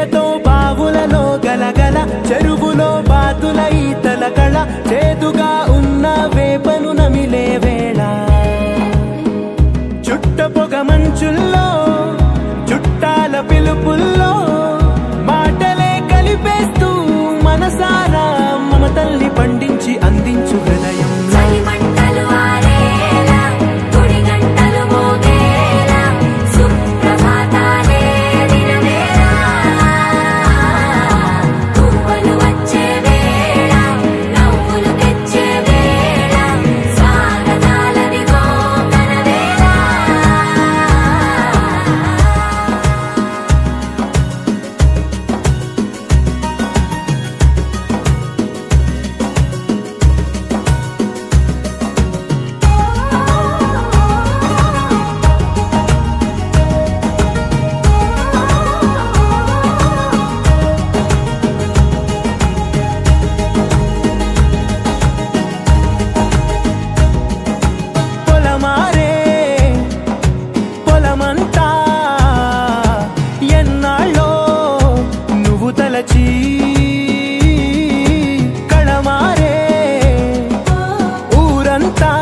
చేలతో బావులలో గలగల చెరువులో బాతుల ఈతల కళ చేదుగా ఉన్న వేపను నమిలే వేళ చుట్ట పొగ మంచుల్లో చుట్టాల పిలుపుల్లో మాటలే కలిపేస్తూ మనసారా మమతల్ని పండించి అందించు హృదయం కళమారే ఊరంతా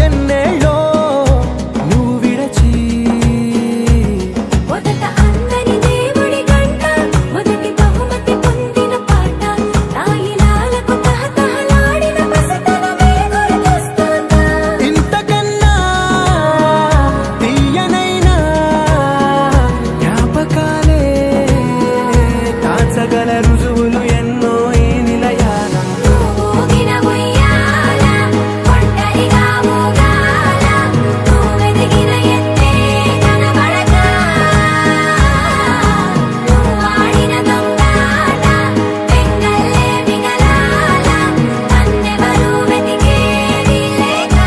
ఎన్నేళ్ళో నువ్వు విడచి మొదట అందరి దేవుడి గంట మొదటి బహుమతి పొందిన పాట తాయిలాలకు తహతహలాడిన పసితనమే గుర్తొస్తుందా ఇంతకన్నా తీయనైనా జ్ఞాపకాలే తాచగల రుజువులు ఎన్నో ఈ నిలయాల ఊగిన ఉయ్యాల ఒంటరిగా ఊగాల నువ్వెదిగిన ఎత్తే కనబడక నువ్వాడిన దొంగాట పెంగల్లే మిగలాల నన్నెవరూ వెతికేది లేక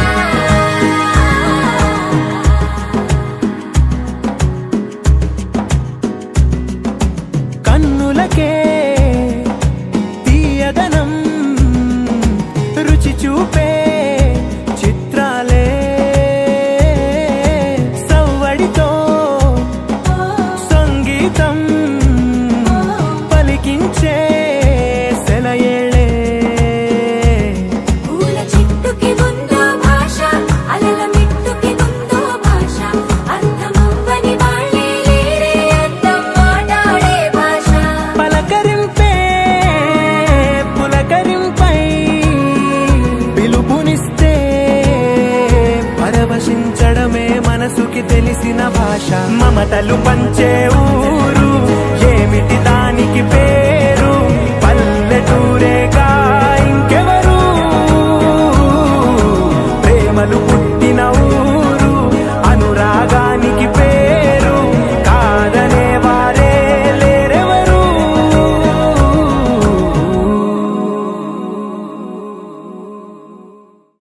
కన్నులకే తీయదనం రుచి చూపే చిత్రాలే సవ్వడితో సంగీతం పలికించే సెలయేళే పూల చిట్టుకి ఉందో భాష అలల మిట్టుకి ఉందో భాష అర్థమవ్వని వాళ్ళే లేరే అర్థం మాట్లాడే భాష పలకరింపే పులకరింపై పిలుపునిస్తే పరవశించడమే మనసుకి తెలిసిన భాష మమతలు పంచ